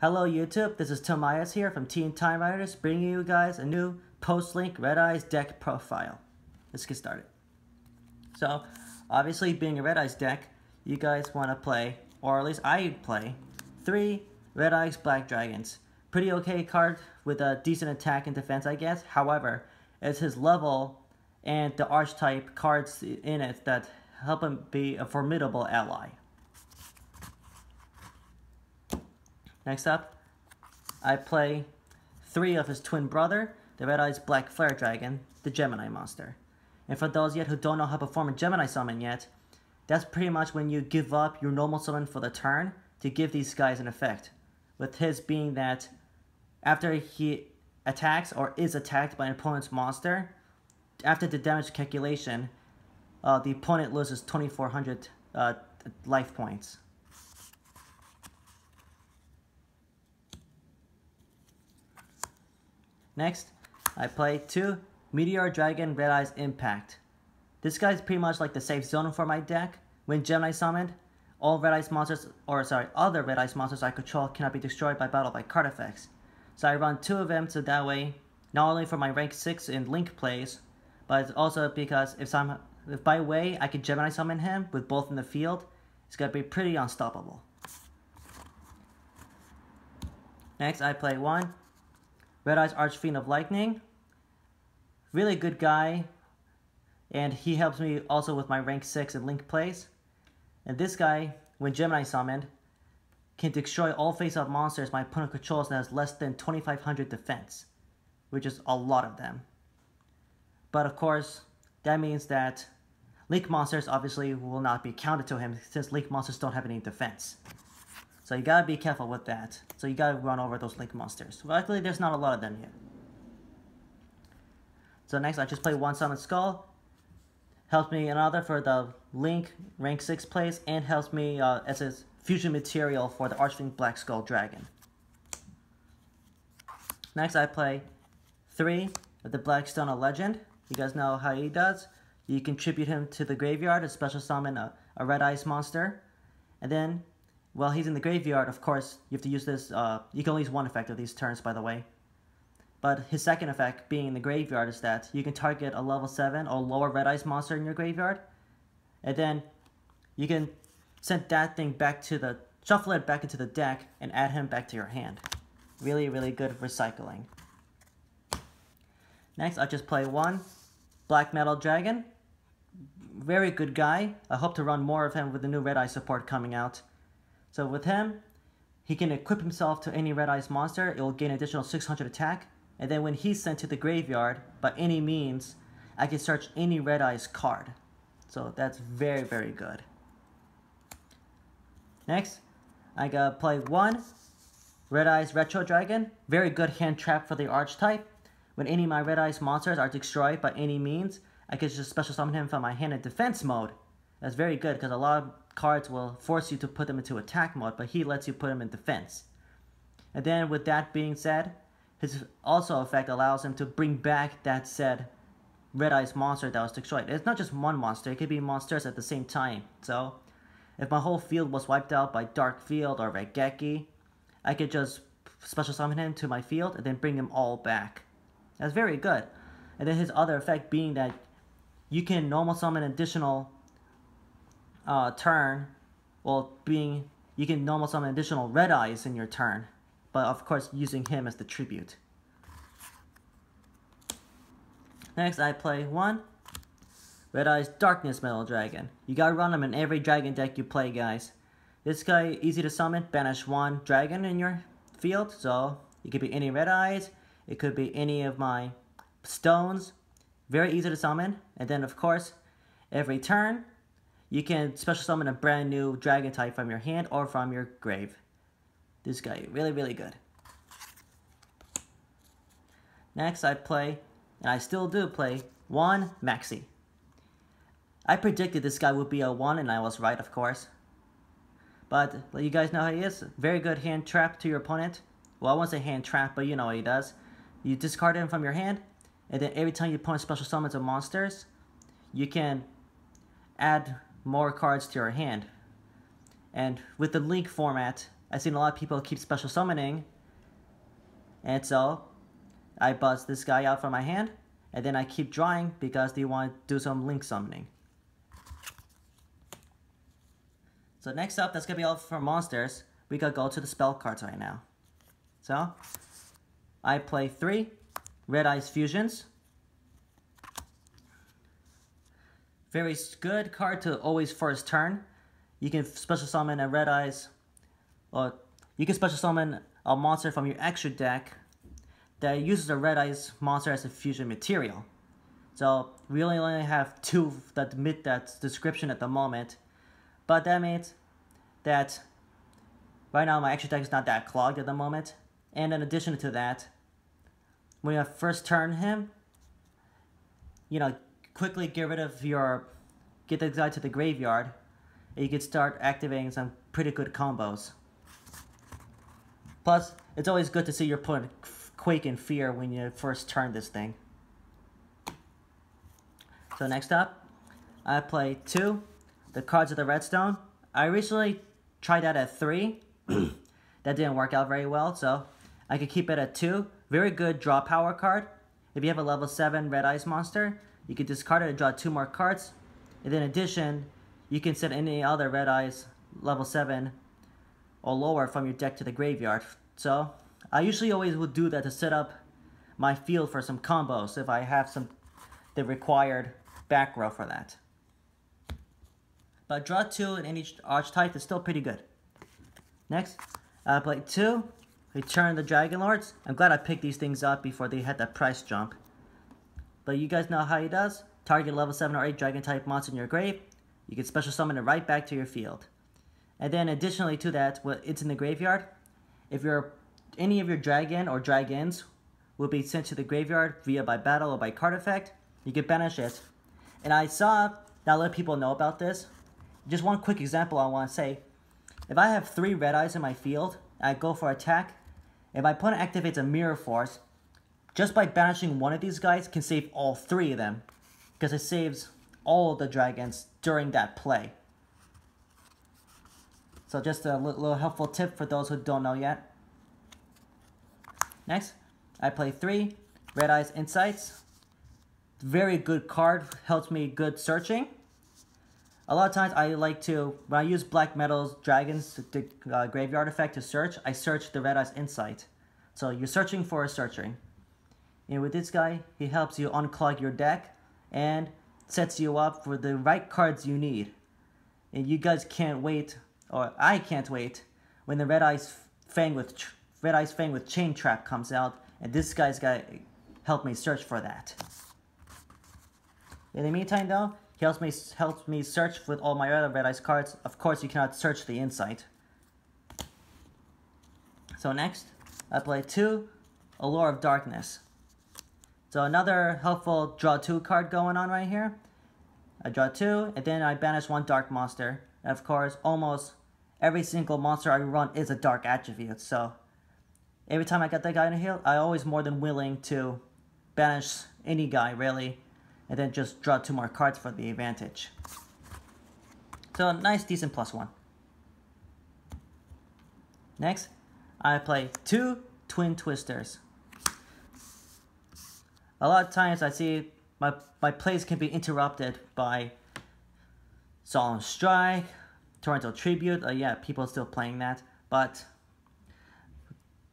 Hello YouTube, this is Timaeus here from Teen Time Riders, bringing you guys a new post-link Red Eyes deck profile. Let's get started. So, obviously being a Red Eyes deck, you guys want to play, or at least I play, 3 Red Eyes Black Dragons. Pretty okay card with a decent attack and defense, I guess. However, it's his level and the archetype cards in it that help him be a formidable ally. Next up, I play 3 of his twin brother, the Red Eyes Black Flare Dragon, the Gemini monster. And for those yet who don't know how to perform a Gemini summon yet, that's pretty much when you give up your normal summon for the turn to give these guys an effect. With his being that after he attacks or is attacked by an opponent's monster, after the damage calculation, the opponent loses 2,400 life points. Next, I play 2 Meteor Dragon Red Eyes Impact. This guy's pretty much like the safe zone for my deck. When Gemini summoned, all Red Eyes monsters, other Red Eyes monsters I control cannot be destroyed by battle by card effects. So I run 2 of them so that way, not only for my rank 6 in Link plays, but also because if by way I can Gemini summon him with both in the field, it's gonna be pretty unstoppable. Next, I play 1 Red Eyes Archfiend of Lightning. Really good guy, and he helps me also with my rank 6 in Link plays. And this guy, when Gemini summoned, can destroy all face-up monsters my opponent controls that has less than 2,500 defense, which is a lot of them. But of course, that means that Link monsters obviously will not be counted to him since Link monsters don't have any defense. So you gotta be careful with that. So you gotta run over those Link monsters. Luckily, there's not a lot of them here. So next, I just play 1 Summon Skull. Helps me another for the Link rank 6 plays, and helps me as his fusion material for the Archfiend Black Skull Dragon. Next, I play 3 of the Blackstone of Legend. You guys know how he does. You contribute him to the graveyard, a special summon a Red Eyes monster, and then while he's in the graveyard, of course, you have to use this, you can only use 1 effect of these turns, by the way. But his second effect, being in the graveyard, is that you can target a level 7 or lower Red Eyes monster in your graveyard, and then you can send that thing back to the, shuffle it back into the deck, and add him back to your hand. Really, really good recycling. Next, I'll just play 1 Black Metal Dragon. Very good guy. I hope to run more of him with the new Red Eye support coming out. So with him, he can equip himself to any Red Eyes monster. It will gain additional 600 attack. And then when he's sent to the graveyard, by any means, I can search any Red Eyes card. So that's very, very good. Next, I gotta play 1 Red Eyes Retro Dragon. Very good hand trap for the archetype. When any of my Red Eyes monsters are destroyed by any means, I can just special summon him from my hand in defense mode. That's very good because a lot of cards will force you to put them into attack mode, but he lets you put them in defense. And then with that being said, his also effect allows him to bring back that said Red Eyes monster that was destroyed. It's not just 1 monster, it could be monsters at the same time. So if my whole field was wiped out by Dark Field or Regeki, I could just special summon him to my field and then bring them all back. That's very good. And then his other effect being that you can normal summon additional turn, you can normal summon additional Red Eyes in your turn, but of course using him as the tribute. Next, I play 1 Red Eyes Darkness Metal Dragon. You gotta run him in every dragon deck you play, guys. This guy, easy to summon, banish 1 dragon in your field, so it could be any Red Eyes, it could be any of my stones. Very easy to summon, and then of course, every turn, you can special summon a brand new dragon type from your hand or from your grave. This guy, really, really good. Next, I play, and I still do play, 1 Maxi. I predicted this guy would be a 1, and I was right, of course. But you guys know how he is. Very good hand trap to your opponent. Well, I won't say hand trap, but you know what he does. You discard him from your hand, and then every time your opponent special summons a monsters, you can add more cards to your hand. And with the Link format, I've seen a lot of people keep special summoning, and so I buzz this guy out from my hand, and then I keep drawing because they want to do some link summoning. So next up, that's going to be all for monsters. We gotta go to the spell cards right now. So, I play 3 Red Eyes Fusions. Very good card to always first turn. You can special summon a Red Eyes, or you can special summon a monster from your extra deck that uses a Red Eyes monster as a fusion material. So we only have 2 that meet that description at the moment, but that means that right now my extra deck is not that clogged at the moment. And in addition to that, when you first turn him, you know, quickly get rid of get the guy to the graveyard, and you can start activating some pretty good combos. Plus, it's always good to see your opponent quake in fear when you first turn this thing. So next up, I play 2, the Cards of the Redstone. I recently tried that at 3. That didn't work out very well, so I could keep it at 2. Very good draw power card. If you have a level 7 Red Eyes monster, you can discard it and draw 2 more cards. And in addition, you can send any other Red Eyes level 7 or lower from your deck to the graveyard. So I usually always would do that to set up my field for some combos if I have the required back row for that. But draw 2 in any archetype is still pretty good. Next, I play 2, Return the Dragon Lords. I'm glad I picked these things up before they had that price jump. But you guys know how he does. Target level 7 or 8 dragon type monster in your grave. You can special summon it right back to your field. And then additionally to that, it's in the graveyard. If any of your dragon or dragons will be sent to the graveyard via by battle or by card effect, you can banish it. And I saw, not a lot of people know about this. Just one quick example I want to say. If I have 3 Red Eyes in my field, and I go for attack, if my opponent activates a Mirror Force, just by banishing one of these guys can save all 3 of them, because it saves all the dragons during that play. So just a little helpful tip for those who don't know yet. Next, I play 3 Red Eyes Insights. Very good card, helps me good searching. A lot of times I like to, when I use Black Metal's Dragons, the graveyard effect to search, I search the Red Eyes Insight. So you're searching for a searching. And with this guy, he helps you unclog your deck and sets you up for the right cards you need. And you guys can't wait, or I can't wait, when the Red Eyes Fang with Chain Trap comes out, and this guy's got to help me search for that. In the meantime though, he helps me search with all my other Red Eyes cards. Of course, you cannot search the Insight. So next, I play 2 Allure of Darkness. So another helpful draw 2 card going on right here. I draw 2, and then I banish 1 dark monster. And of course, almost every single monster I run is a dark attribute. So every time I get that guy in a heal, I'm always more than willing to banish any guy, really. And then just draw 2 more cards for the advantage. So a nice, decent +1. Next, I play 2 Twin Twisters. A lot of times I see my plays can be interrupted by Solemn Strike, Torrential Tribute. Yeah, people are still playing that. But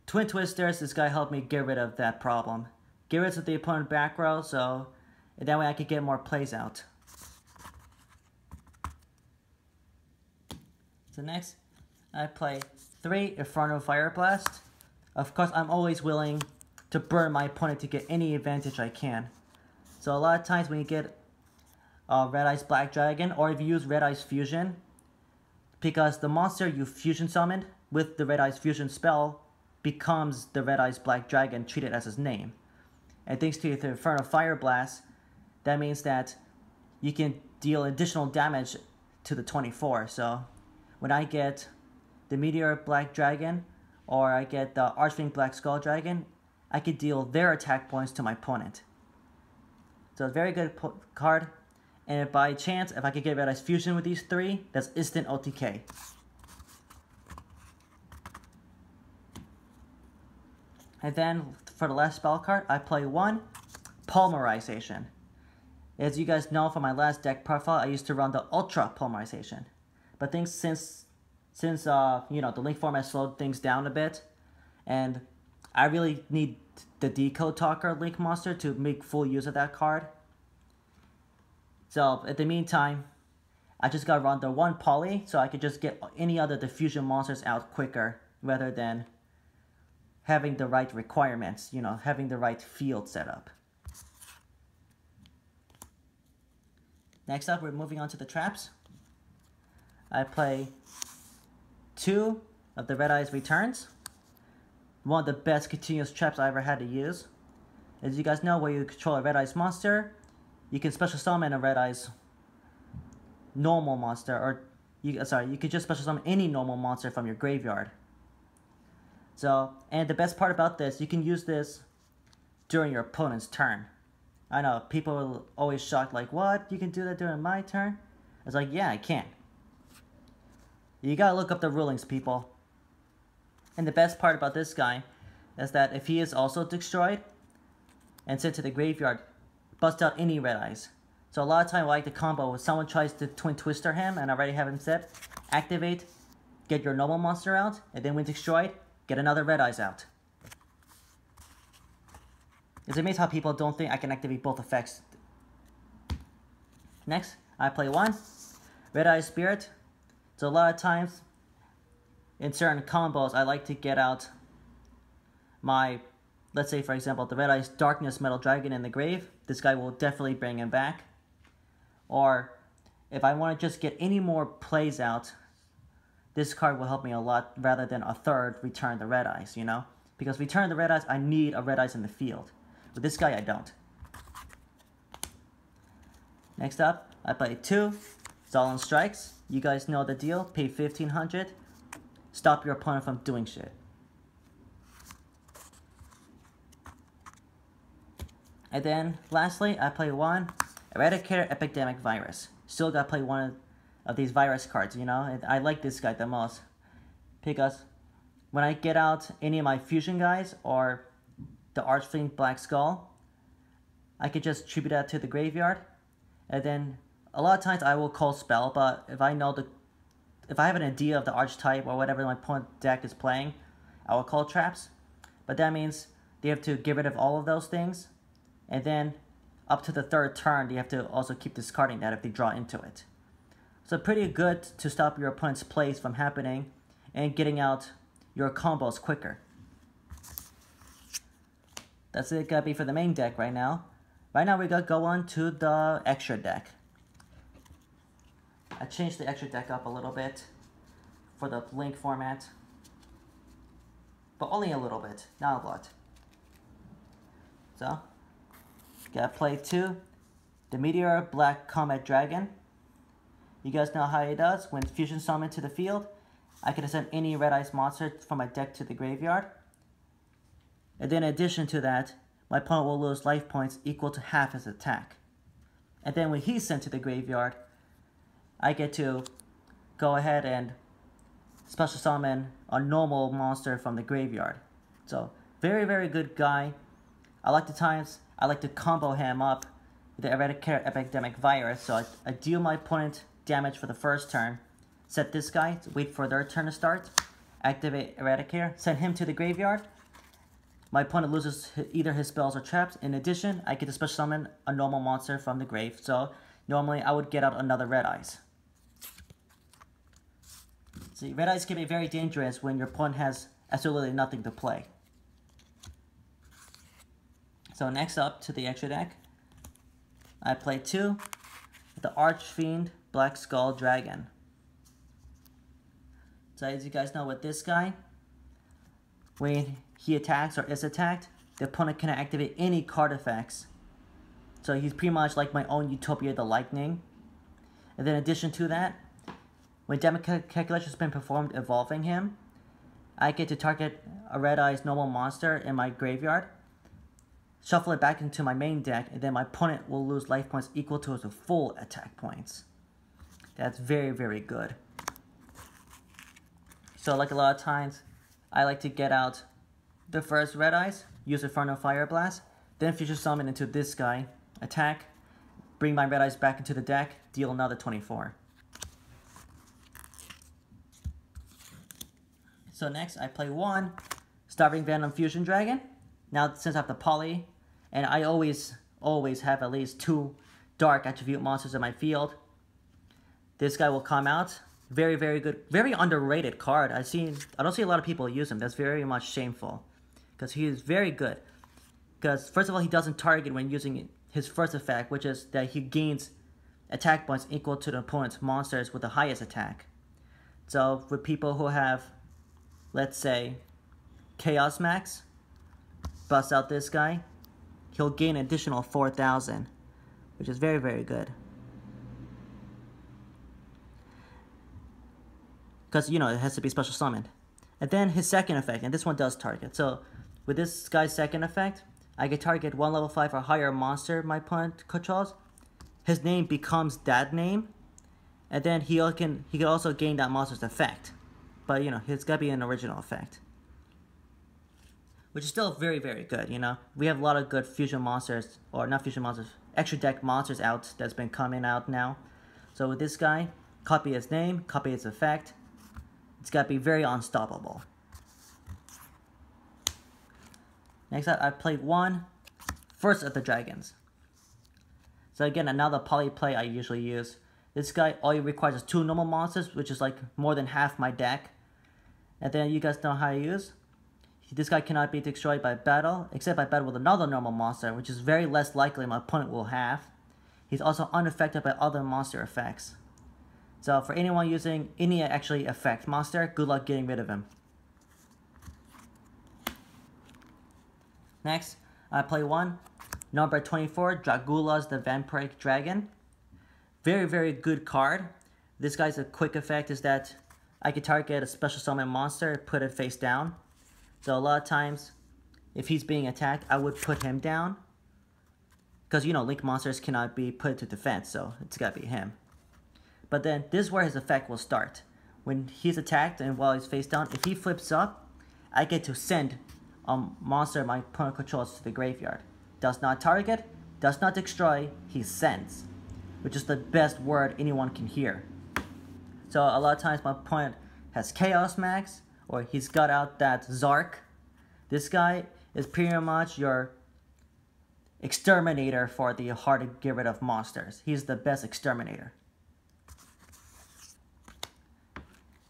Twin Twisters, this guy helped me get rid of that problem. Get rid of the opponent back row, so that way I could get more plays out. So next, I play 3 Inferno Fire Blast. Of course, I'm always willing to burn my opponent to get any advantage I can. So a lot of times when you get Red Eyes Black Dragon, or if you use Red Eyes Fusion, because the monster you fusion summoned with the Red Eyes Fusion spell becomes the Red Eyes Black Dragon treated as his name. And thanks to the Inferno Fire Blast, that means that you can deal additional damage to the 24. So when I get the Meteor Black Dragon, or I get the Archfiend Black Skull Dragon, I could deal their attack points to my opponent. So it's a very good card. And if by chance, if I could get Red Eyes Fusion with these 3, that's instant OTK. And then for the last spell card, I play 1 Polymerization. As you guys know from my last deck profile, I used to run the Ultra Polymerization. But things since you know, the link format slowed things down a bit, and I really need the Decode Talker Link monster to make full use of that card. So in the meantime, I just gotta run the 1 Poly so I could just get any other diffusion monsters out quicker rather than having the right requirements, you know, having the right field set up. Next up, we're moving on to the traps. I play 2 of the Red Eyes Returns. One of the best continuous traps I ever had to use. As you guys know, when you control a Red Eyes monster, you can special summon a Red Eyes normal monster, or you could just special summon any normal monster from your graveyard. So, and the best part about this, you can use this during your opponent's turn. I know, people are always shocked, like, what? You can do that during my turn? It's like, yeah, I can. You gotta look up the rulings, people. And the best part about this guy is that if he is also destroyed and sent to the graveyard, bust out any Red Eyes. So a lot of times I like the combo, when someone tries to Twin Twister him and already have him set, activate, get your normal monster out, and then when destroyed, get another Red Eyes out. It's amazing how people don't think I can activate both effects. Next, I play 1 Red Eye Spirit. So a lot of times, in certain combos, I like to get out my, let's say for example, the Red Eyes Darkness Metal Dragon in the grave. This guy will definitely bring him back. Or, if I want to just get any more plays out, this card will help me a lot rather than a third Return the Red Eyes, you know? Because Return the Red Eyes, I need a Red Eyes in the field. With this guy, I don't. Next up, I play 2 Solemn Strikes. You guys know the deal. Pay 1,500. Stop your opponent from doing shit. And then, lastly, I play 1 Eradicator Epidemic Virus. Still gotta play 1 of these virus cards, you know? And I like this guy the most. Because when I get out any of my fusion guys, or the Archfiend Black Skull, I could just tribute that to the graveyard, and then a lot of times I will call spell, but if I have an idea of the archetype or whatever my opponent deck is playing, I will call traps. But that means they have to get rid of all of those things, and then up to the 3rd turn they have to also keep discarding that if they draw into it. So pretty good to stop your opponent's plays from happening and getting out your combos quicker. That's it gonna be for the main deck right now. Right now we're gonna go on to the extra deck. I changed the extra deck up a little bit for the link format. But only a little bit, not a lot. So, gotta play 2 the Meteor Black Comet Dragon. You guys know how it does. When fusion summoned to the field, I can send any Red Eyes monster from my deck to the graveyard. And then in addition to that, my opponent will lose life points equal to half his attack. And then when he's sent to the graveyard, I get to go ahead and special summon a normal monster from the graveyard. So, very, very good guy. I like to combo him up with the Eradicator Epidemic Virus. So I deal my opponent damage for the 1st turn, set this guy, wait for their turn to start, activate Eradicator, send him to the graveyard. My opponent loses either his spells or traps. In addition, I get to special summon a normal monster from the grave. So normally I would get out another Red Eyes. See, Red Eyes can be very dangerous when your opponent has absolutely nothing to play. So next up to the extra deck, I play 2 the Archfiend Black Skull Dragon. So as you guys know with this guy, when he attacks or is attacked, the opponent can activate any card effects. So he's pretty much like my own Utopia the Lightning. And then in addition to that, when damage calculation has been performed evolving him, I get to target a Red Eyes normal monster in my graveyard, shuffle it back into my main deck, and then my opponent will lose life points equal to his full attack points. That's very, very good. So like a lot of times, I like to get out the first Red Eyes, use Inferno Fire Blast, then Future Summon into this guy, attack, bring my Red Eyes back into the deck, deal another 24. So next, I play 1 Starving Venom Fusion Dragon. Now, since I have the Poly, and I always have at least 2 Dark Attribute monsters in my field, this guy will come out. Very, very good. Very underrated card. I don't see a lot of people use him. That's very much shameful. Because he is very good. Because, first of all, he doesn't target when using his first effect, which is that he gains attack points equal to the opponent's monsters with the highest attack. So, for people who have, let's say, Chaos Max, bust out this guy, he'll gain an additional 4,000, which is very, very good. Because, you know, it has to be special summoned. And then his second effect, and this one does target. So, with this guy's second effect, I can target 1 level 5 or higher monster my opponent controls. His name becomes that name. And then he can also gain that monster's effect. But, you know, it's got to be an original effect. Which is still very, very good, you know. We have a lot of good fusion monsters, or not fusion monsters, extra deck monsters out that's been coming out now. So with this guy, copy his name, copy his effect. It's got to be very unstoppable. Next up, I played 1 First of the Dragons. So again, another poly play I usually use. This guy, all he requires is 2 normal monsters, which is like more than half my deck. And then you guys know how to use. This guy cannot be destroyed by battle, except by battle with another normal monster, which is very less likely my opponent will have. He's also unaffected by other monster effects. So for anyone using any actually effect monster, good luck getting rid of him. Next, I play 1 number 24, Dragula's the Vampiric Dragon. Very, very good card. This guy's a quick effect is that I can target a special summon monster, put it face down. So a lot of times, if he's being attacked, I would put him down. Because, you know, Link monsters cannot be put to defense, so it's got to be him. But then, this is where his effect will start. When he's attacked and while he's face down, if he flips up, I get to send a monster my opponent controls to the graveyard. Does not target, does not destroy, he sends. Which is the best word anyone can hear. So a lot of times my opponent has Chaos Max, or he's got out that Zark. This guy is pretty much your exterminator for the hard to get rid of monsters. He's the best exterminator.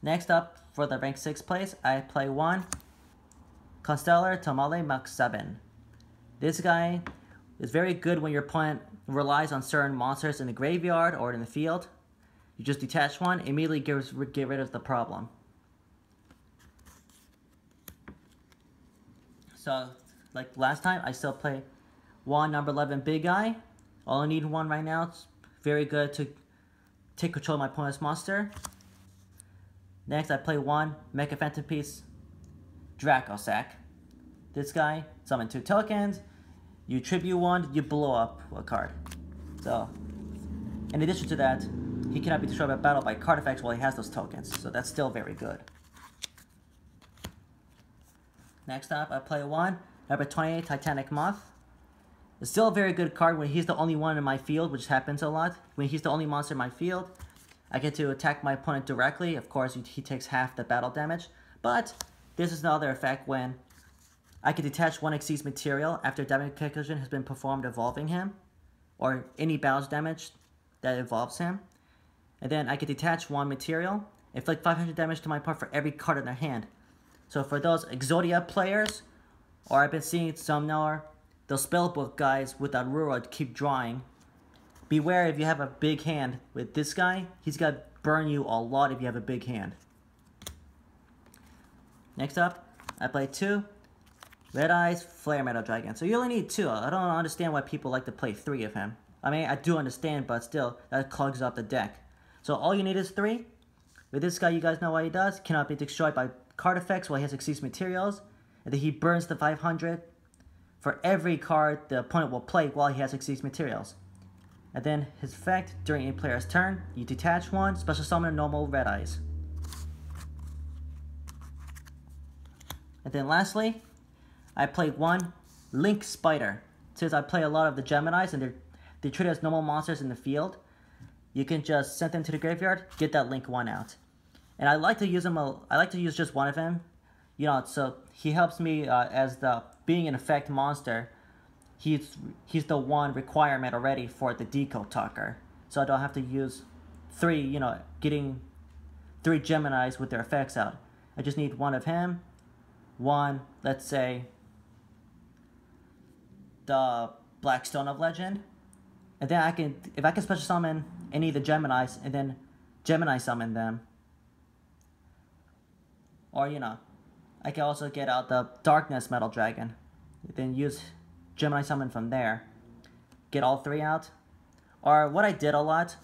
Next up, for the rank 6 place, I play 1 Constellar Tamale Mach 7. This guy is very good when your opponent relies on certain monsters in the graveyard or in the field. You just detach one, immediately get rid of the problem. So, like last time, I still play 1 number 11 Big Eye. All I need 1 right now. It's very good to take control of my opponent's monster. Next, I play 1 Mecha Phantom Piece Dracosac. This guy, summon 2 tokens. You tribute 1, you blow up a card. So, in addition to that, he cannot be destroyed by battle by card effects while he has those tokens. So that's still very good. Next up, I play 1 number 28 Titanic Moth. It's still a very good card when he's the only one in my field, which happens a lot. When he's the only monster in my field, I get to attack my opponent directly. Of course, he takes half the battle damage. But this is another effect when I can detach 1 Xyz material after damage calculation has been performed evolving him, or any battle's damage that evolves him. And then I can detach 1 material, inflict 500 damage to my opponent for every card in their hand. So for those Exodia players, or I've been seeing some now, those spellbook guys with that Aurora keep drawing. Beware if you have a big hand with this guy, he's got to burn you a lot if you have a big hand. Next up, I play 2 Red Eyes Flare Metal Dragon. So you only need 2. I don't understand why people like to play 3 of him. I mean, I do understand, but still, that clogs up the deck. So all you need is 3. With this guy, you guys know what he does. Cannot be destroyed by card effects while he has Xyz materials. And then he burns the 500 for every card the opponent will play while he has Xyz materials. And then his effect, during a player's turn, you detach 1, special summon normal Red Eyes. And then lastly, I play one Link Spider. Since I play a lot of the Geminis and they're treated as normal monsters in the field, you can just send them to the graveyard, get that Link 1 out. And I like to use him. I like to use just one of him, you know. So he helps me as the being an effect monster. He's the one requirement already for the Decode Talker. So I don't have to use three, you know, getting 3 Geminis with their effects out. I just need one of him, one, let's say, the Blackstone of Legend, and then I can, if I can special summon any of the Geminis and then Gemini summon them, or you know, I can also get out the Darkness Metal Dragon, then use Gemini summon from there, get all 3 out. Or what I did a lot,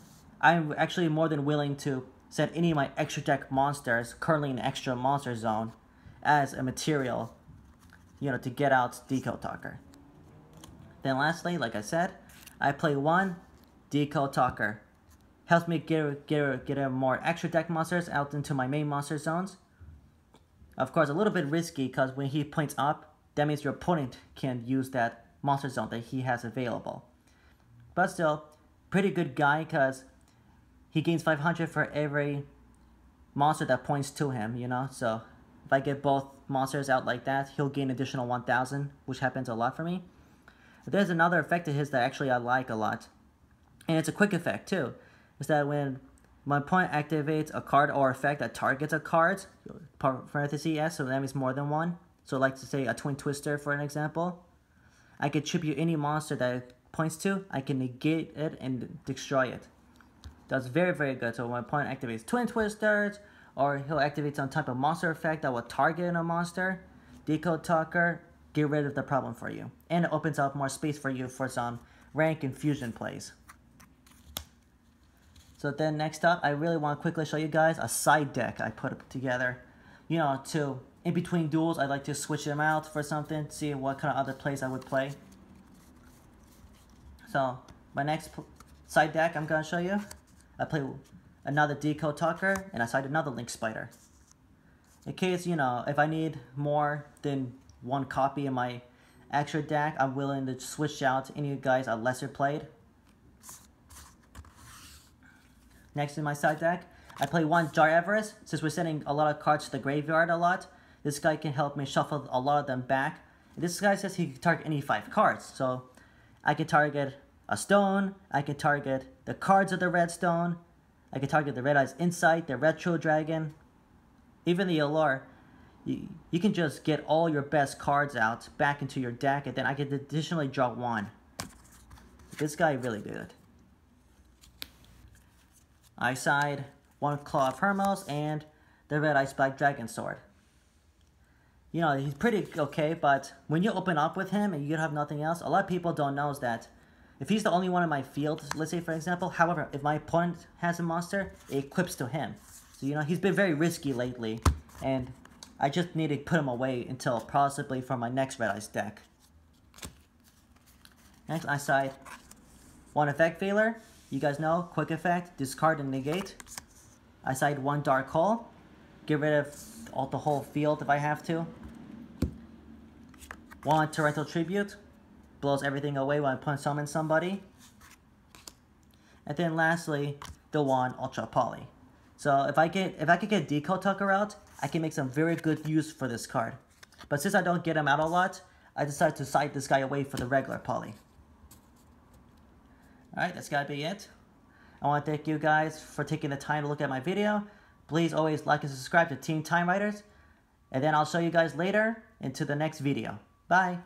I'm actually more than willing to send any of my extra deck monsters currently in the extra monster zone as a material, you know, to get out Decode Talker. Then lastly, like I said, I play one Decode Talker. Helps me get more extra deck monsters out into my main monster zones. Of course, a little bit risky because when he points up, that means your opponent can use that monster zone that he has available. But still, pretty good guy because he gains 500 for every monster that points to him, you know. So if I get both monsters out like that, he'll gain additional 1,000, which happens a lot for me. There's another effect of his that actually I like a lot, and it's a quick effect too. Is that when my opponent activates a card or effect that targets a card, parenthesis S, so that means more than one. So like to say a Twin Twister for an example, I can tribute any monster that it points to, I can negate it and destroy it. That's very, very good. So when my opponent activates Twin Twisters, or he'll activate some type of monster effect that will target a monster, Decode Talker, get rid of the problem for you. And it opens up more space for you for some rank and fusion plays. So then next up, I really want to quickly show you guys a side deck I put together. You know, to, in between duels, I like to switch them out for something, see what kind of other plays I would play. So, my next side deck I'm going to show you, I play another Decode Talker, and I side another Link Spider. In case, you know, if I need more than one copy in my extra deck, I'm willing to switch out any of you guys are lesser played. Next in my side deck, I play one Jar Everest. Since we're sending a lot of cards to the graveyard a lot, this guy can help me shuffle a lot of them back. And this guy says he can target any 5 cards. So I can target a stone, I can target the cards of the red stone, I can target the Red Eyes Insight, the Retro Dragon, even the Allure. You can just get all your best cards out back into your deck, and then I can additionally draw 1. This guy really good. I side one Claw of Hermos and the Red Ice Black Dragon Sword. You know, he's pretty okay, but when you open up with him and you have nothing else, a lot of people don't know is that if he's the only one in my field, let's say for example, however, if my opponent has a monster, it equips to him. So, you know, he's been very risky lately, and I just need to put him away until possibly for my next Red Ice deck. Next, I side one Effect Veiler. You guys know, quick effect, discard and negate. I side one Dark Hole, get rid of the whole field if I have to. One Torrential Tribute, blows everything away when I summon somebody. And then lastly, the one Ultra Poly. So if I could get Decode Talker out, I can make some very good use for this card. But since I don't get him out a lot, I decided to side this guy away for the regular Poly. Alright, that's gotta be it. I want to thank you guys for taking the time to look at my video. Please always like and subscribe to Team Time Riders. And then I'll show you guys later into the next video. Bye!